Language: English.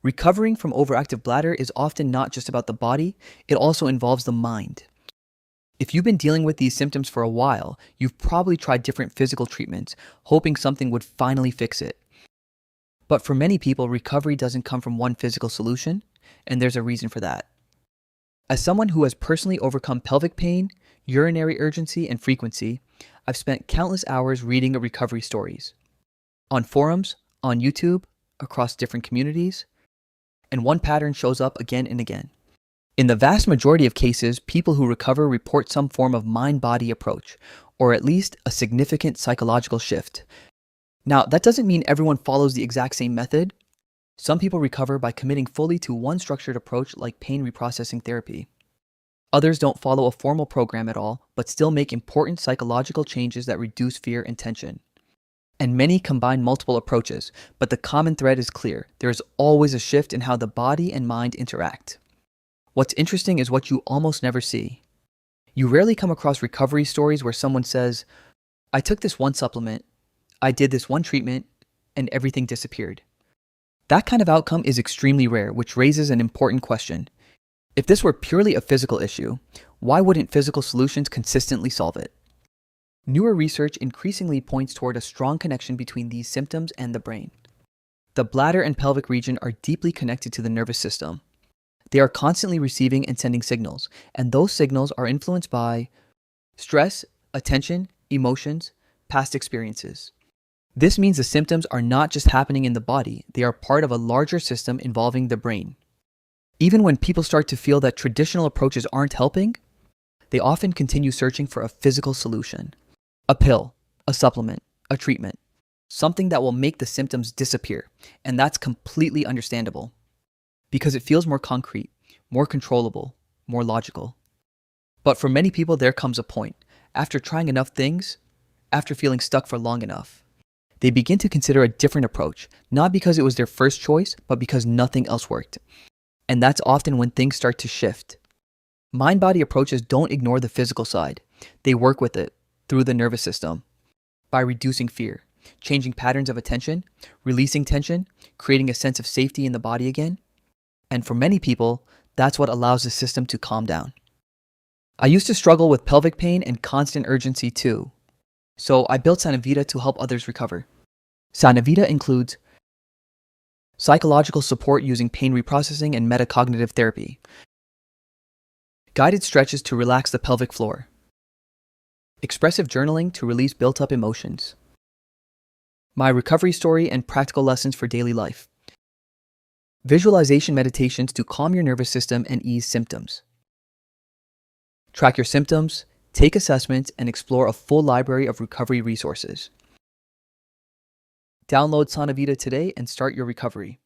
Recovering from overactive bladder is often not just about the body, it also involves the mind. If you've been dealing with these symptoms for a while, you've probably tried different physical treatments, hoping something would finally fix it. But for many people, recovery doesn't come from one physical solution, and there's a reason for that. As someone who has personally overcome pelvic pain, urinary urgency, and frequency, I've spent countless hours reading recovery stories. On forums, on YouTube, across different communities, and one pattern shows up again and again. In the vast majority of cases, people who recover report some form of mind-body approach, or at least a significant psychological shift. Now, that doesn't mean everyone follows the exact same method. Some people recover by committing fully to one structured approach like pain reprocessing therapy. Others don't follow a formal program at all, but still make important psychological changes that reduce fear and tension. And many combine multiple approaches, but the common thread is clear. There is always a shift in how the body and mind interact. What's interesting is what you almost never see. You rarely come across recovery stories where someone says, "I took this one supplement, I did this one treatment, and everything disappeared." That kind of outcome is extremely rare, which raises an important question. If this were purely a physical issue, why wouldn't physical solutions consistently solve it? Newer research increasingly points toward a strong connection between these symptoms and the brain. The bladder and pelvic region are deeply connected to the nervous system. They are constantly receiving and sending signals, and those signals are influenced by stress, attention, emotions, past experiences. This means the symptoms are not just happening in the body, they are part of a larger system involving the brain. Even when people start to feel that traditional approaches aren't helping, they often continue searching for a physical solution. A pill, a supplement, a treatment, something that will make the symptoms disappear, and that's completely understandable. Because it feels more concrete, more controllable, more logical. But for many people, there comes a point, after trying enough things, after feeling stuck for long enough, they begin to consider a different approach, not because it was their first choice, but because nothing else worked. And that's often when things start to shift. Mind-body approaches don't ignore the physical side. They work with it through the nervous system by reducing fear, changing patterns of attention, releasing tension, creating a sense of safety in the body again. And for many people, that's what allows the system to calm down. I used to struggle with pelvic pain and constant urgency too. So I built Sanavita to help others recover. Sanavita includes psychological support using pain reprocessing and metacognitive therapy, guided stretches to relax the pelvic floor, expressive journaling to release built-up emotions, my recovery story and practical lessons for daily life, visualization meditations to calm your nervous system and ease symptoms. Track your symptoms, take assessments, and explore a full library of recovery resources. Download Sanavita today and start your recovery.